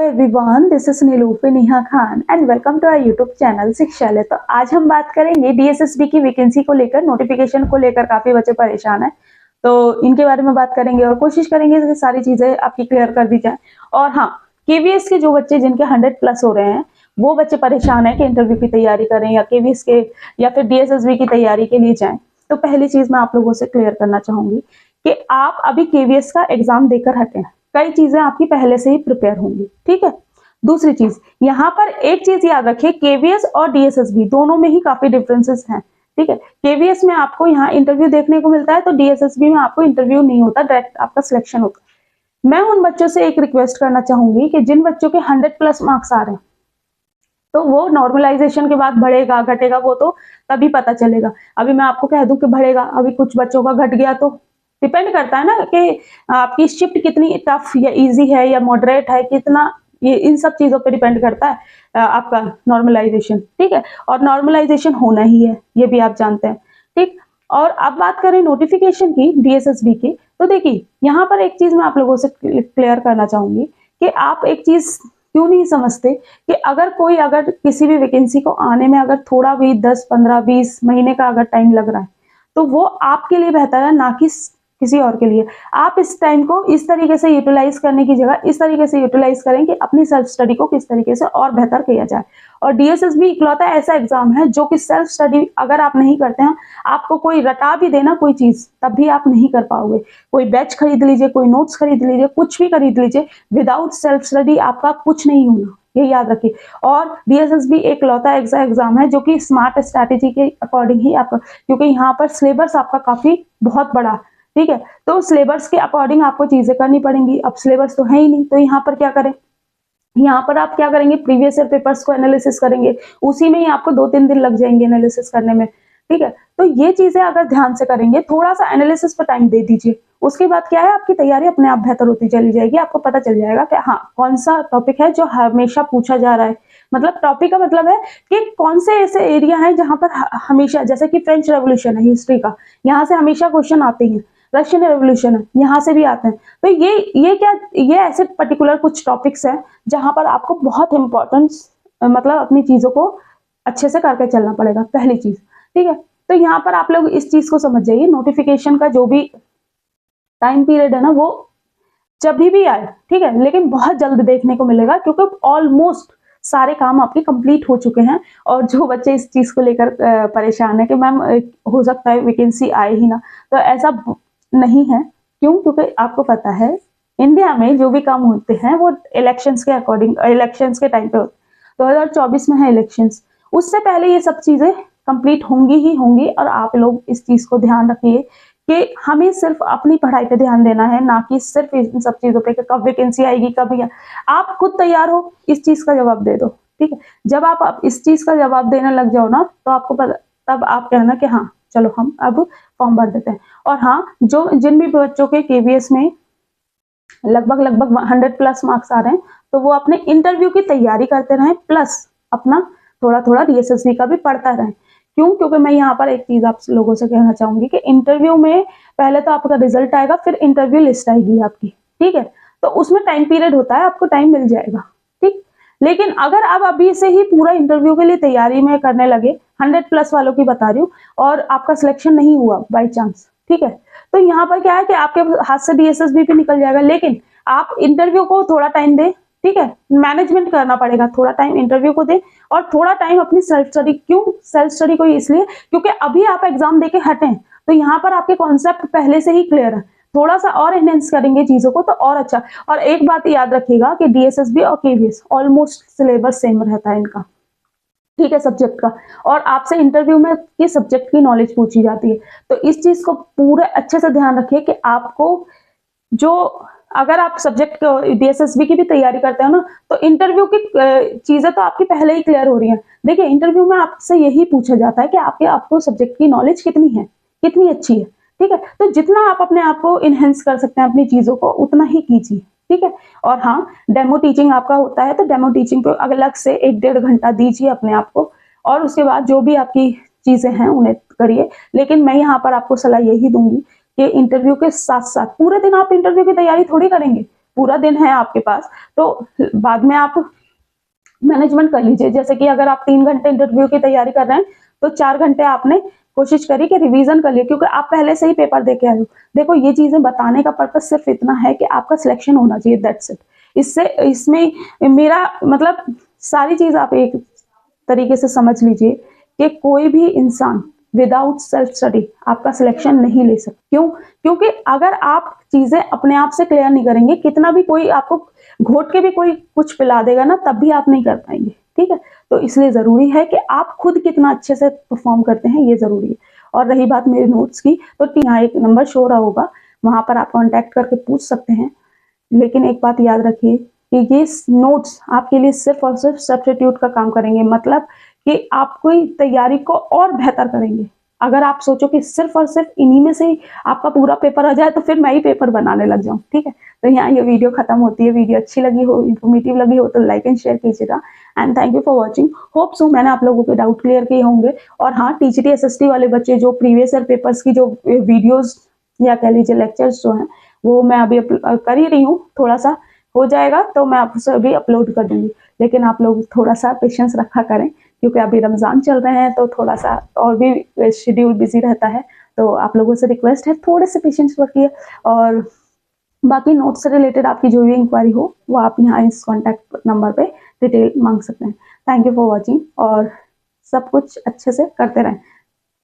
Everyone, this is Nilufer Neha Khan and welcome to our YouTube channel Shikshalay. तो आज हम बात करेंगे डीएसएसबी की वैकेंसी को लेकर, नोटिफिकेशन को लेकर काफी बच्चे परेशान हैं, तो इनके बारे में बात करेंगे और कोशिश करेंगे कि सारी चीजें आपकी क्लियर कर दी जाए। और हाँ, केवीएस के जो बच्चे जिनके 100+ हो रहे हैं, वो बच्चे परेशान है कि इंटरव्यू की तैयारी करें या केवीएस के या फिर डीएसएसबी की तैयारी के लिए जाएं। तो पहली चीज मैं आप लोगों से क्लियर करना चाहूंगी कि आप अभी केवीएस का एग्जाम देकर हटे, कई चीजें आपकी पहले से ही प्रिपेयर होंगी, ठीक है। दूसरी चीज, यहाँ पर एक चीज याद रखिए, केवीएस और डीएसएसबी दोनों में ही काफी डिफरेंसेस हैं, ठीक है। केवीएस में आपको यहाँ इंटरव्यू देखने को मिलता है, तो डीएसएसबी में आपको इंटरव्यू नहीं होता, डायरेक्ट आपका सिलेक्शन होता है। मैं उन बच्चों से एक रिक्वेस्ट करना चाहूंगी कि जिन बच्चों के 100+ मार्क्स आ रहे हैं, तो वो नॉर्मलाइजेशन के बाद बढ़ेगा घटेगा वो तो तभी पता चलेगा। अभी मैं आपको कह दूं कि बढ़ेगा, अभी कुछ बच्चों का घट गया तो डिपेंड करता है ना कि आपकी शिफ्ट कितनी टफ या इजी है या मॉडरेट है, कितना, ये इन सब चीजों पे डिपेंड करता है आपका नॉर्मलाइजेशन, ठीक है। और नॉर्मलाइजेशन होना ही है, ये भी आप जानते हैं, ठीक। और अब बात करें नोटिफिकेशन की डीएसएसबी की, तो देखिए यहाँ पर एक चीज मैं आप लोगों से क्लियर करना चाहूंगी कि आप एक चीज क्यों नहीं समझते कि अगर किसी भी वैकेंसी को आने में अगर थोड़ा भी 10, 15, 20 महीने का अगर टाइम लग रहा है, तो वो आपके लिए बेहतर है, ना कि किसी और के लिए। आप इस टाइम को इस तरीके से यूटिलाइज करने की जगह इस तरीके से यूटिलाइज करें कि अपनी सेल्फ स्टडी को किस तरीके से और बेहतर किया जाए। और डीएसएसबी इकलौता ऐसा एग्जाम है जो कि सेल्फ स्टडी अगर आप नहीं करते हैं, आपको कोई रटा भी देना कोई चीज, तब भी आप नहीं कर पाओगे। कोई बैच खरीद लीजिए, कोई नोट्स खरीद लीजिए, कुछ भी खरीद लीजिए, विदाउट सेल्फ स्टडी आपका कुछ नहीं होना, ये याद रखिए। और डीएसएसबी एक लौता ऐसा एग्जाम है जो कि स्मार्ट स्ट्रैटेजी के अकॉर्डिंग ही आपका, क्योंकि यहाँ पर सिलेबस आपका काफी बहुत बड़ा, ठीक है, तो सिलेबस के अकॉर्डिंग आपको चीजें करनी पड़ेंगी। अब सिलेबस तो है ही नहीं, तो यहाँ पर क्या करें, यहाँ पर आप क्या करेंगे, प्रीवियस ईयर पेपर्स को एनालिसिस करेंगे, उसी में ही आपको 2-3 दिन लग जाएंगे एनालिसिस करने में, ठीक है। तो ये चीजें अगर ध्यान से करेंगे, थोड़ा सा एनालिसिस पर टाइम दे दीजिए, उसके बाद क्या है, आपकी तैयारी अपने आप बेहतर होती चली जाएगी। आपको पता चल जाएगा कि हाँ, कौन सा टॉपिक है जो हमेशा पूछा जा रहा है। मतलब टॉपिक का मतलब है कि कौन से ऐसे एरिया है जहां पर हमेशा, जैसे कि फ्रेंच रेवोल्यूशन है हिस्ट्री का, यहाँ से हमेशा क्वेश्चन आते हैं, रशियन रेवोल्यूशन है, यहाँ से भी आते हैं। तो ये ऐसे पर्टिकुलर कुछ टॉपिक्स हैं जहां पर आपको बहुत इंपॉर्टेंस, मतलब अपनी चीजों को अच्छे से करके चलना पड़ेगा, पहली चीज, ठीक है। तो यहाँ पर आप लोग इस चीज को समझ जाइए, नोटिफिकेशन का जो भी टाइम पीरियड है ना, वो जब भी आए, ठीक है, लेकिन बहुत जल्द देखने को मिलेगा, क्योंकि ऑलमोस्ट सारे काम आपके कंप्लीट हो चुके हैं। और जो बच्चे इस चीज को लेकर परेशान है कि मैम हो सकता है वैकेंसी आए ही ना, तो ऐसा नहीं है। क्यों? क्योंकि आपको पता है इंडिया में जो भी काम होते हैं वो इलेक्शंस के अकॉर्डिंग, इलेक्शंस के टाइम पे होते हैं। 2024 में है इलेक्शंस, उससे पहले ये सब चीजें कंप्लीट होंगी ही होंगी। और आप लोग इस चीज को ध्यान रखिए कि हमें सिर्फ अपनी पढ़ाई पे ध्यान देना है, ना कि सिर्फ इन सब चीजों पे कि कब वैकेंसी आएगी, कब। आप खुद तैयार हो, इस चीज का जवाब दे दो, ठीक है। जब आप इस चीज का जवाब देने लग जाओ ना, तो आपको पता, तब आप कहना कि हाँ चलो हम अब फॉर्म भर देते हैं। और हाँ, जिन भी बच्चों के केवीएस में लगभग 100+ मार्क्स आ रहे हैं, तो वो अपने इंटरव्यू की तैयारी करते रहें, प्लस अपना थोड़ा थोड़ा डीएसएसबी का भी पढ़ता रहें। क्यों? क्योंकि मैं यहाँ पर एक चीज आप लोगों से कहना चाहूंगी कि इंटरव्यू में पहले तो आपका रिजल्ट आएगा, फिर इंटरव्यू लिस्ट आएगी आपकी, ठीक है। तो उसमें टाइम पीरियड होता है, आपको टाइम मिल जाएगा, ठीक। लेकिन अगर आप अभी से ही पूरा इंटरव्यू के लिए तैयारी में करने लगे, 100+ वालों की बता रही हूँ, और आपका सिलेक्शन नहीं हुआ बाई चांस, ठीक है, तो यहाँ पर क्या है कि आपके हाथ से डीएसएसबी भी निकल जाएगा। लेकिन आप इंटरव्यू को थोड़ा टाइम दें, ठीक है, मैनेजमेंट करना पड़ेगा, थोड़ा टाइम इंटरव्यू को दें और थोड़ा टाइम अपनी सेल्फ स्टडी। क्यों सेल्फ स्टडी को? इसलिए क्योंकि अभी आप एग्जाम देके हटे, तो यहाँ पर आपके कॉन्सेप्ट पहले से ही क्लियर है, थोड़ा सा और एनहेंस करेंगे चीजों को तो और अच्छा। और एक बात याद रखिएगा कि डीएसएसबी और केवीएस ऑलमोस्ट सिलेबस सेम रहता है इनका, ठीक है, सब्जेक्ट का। और आपसे इंटरव्यू में किस सब्जेक्ट की नॉलेज पूछी जाती है, तो इस चीज को पूरे अच्छे से ध्यान रखिए कि आपको जो, अगर आप सब्जेक्ट डीएसएसबी की भी तैयारी करते हो ना, तो इंटरव्यू की चीजें तो आपकी पहले ही क्लियर हो रही हैं। देखिए इंटरव्यू में आपसे यही पूछा जाता है कि आपको सब्जेक्ट की नॉलेज कितनी है, कितनी अच्छी है, ठीक है। तो जितना आप अपने आप को इनहेंस कर सकते हैं अपनी चीजों को, उतना ही कीजिए, ठीक है। और हाँ, डेमो टीचिंग आपका होता है, तो डेमो टीचिंग पे अलग से 1-1.5 घंटा दीजिए अपने आप को, और उसके बाद जो भी आपकी चीजें हैं उन्हें करिए। लेकिन मैं यहाँ पर आपको सलाह यही दूंगी कि इंटरव्यू के साथ साथ पूरे दिन आप इंटरव्यू की तैयारी थोड़ी करेंगे, पूरा दिन है आपके पास, तो बाद में आप मैनेजमेंट कर लीजिए। जैसे कि अगर आप 3 घंटे इंटरव्यू की तैयारी कर रहे हैं, तो 4 घंटे आपने कोशिश करी कि रिवीजन कर लिए, क्योंकि आप पहले से ही पेपर दे के आए हो। देखो, ये चीजें बताने का पर्पज सिर्फ इतना है कि आपका सिलेक्शन होना चाहिए, दैट्स इट। इससे इसमें मेरा मतलब सारी चीज आप एक तरीके से समझ लीजिए कि कोई भी इंसान विदाउट सेल्फ स्टडी आपका सिलेक्शन नहीं ले सकता। क्यों? क्योंकि अगर आप चीजें अपने आप से क्लियर नहीं करेंगे, कितना भी कोई आपको घोट के भी कोई कुछ पिला देगा ना, तब भी आप नहीं कर पाएंगे। ठीक है, तो इसलिए जरूरी है कि आप खुद कितना अच्छे से परफॉर्म करते हैं, ये जरूरी है। और रही बात मेरे नोट्स की, तो यहाँ एक नंबर शो रहा होगा, वहां पर आप कॉन्टेक्ट करके पूछ सकते हैं। लेकिन एक बात याद रखिए कि ये नोट्स आपके लिए सिर्फ और सिर्फ सब्स्टिट्यूट का काम करेंगे, मतलब कि आपकी तैयारी को और बेहतर करेंगे। अगर आप सोचो कि सिर्फ और सिर्फ इन्हीं में से ही आपका पूरा पेपर आ जाए, तो फिर मैं ही पेपर बनाने लग जाऊं। ठीक है, तो यहाँ ये वीडियो खत्म होती है। वीडियो अच्छी लगी हो, इन्फॉर्मेटिव लगी हो, तो लाइक एंड शेयर कीजिएगा। And thank you for watching. Hope so मैंने आप लोगों के डाउट क्लियर किए होंगे। और हाँ, टीजीटी एसएसटी वाले बच्चे जो प्रीवियस ईयर पेपर्स की जो वीडियोज या कह लीजिए लेक्चर्स जो हैं, वो मैं अभी कर ही रही हूँ। थोड़ा सा हो जाएगा तो मैं आपसे अभी अपलोड कर दूंगी। लेकिन आप लोग थोड़ा सा पेशेंस रखा करें, क्योंकि अभी रमजान चल रहे हैं, तो थोड़ा सा और भी शेड्यूल बिजी रहता है। तो आप लोगों से रिक्वेस्ट है, थोड़े से पेशेंस रखिए। और बाकी नोट्स से रिलेटेड आपकी जो भी इंक्वायरी हो, वो आप यहाँ इस कॉन्टैक्ट नंबर पे डिटेल मांग सकते हैं। थैंक यू फॉर वॉचिंग, और सब कुछ अच्छे से करते रहें।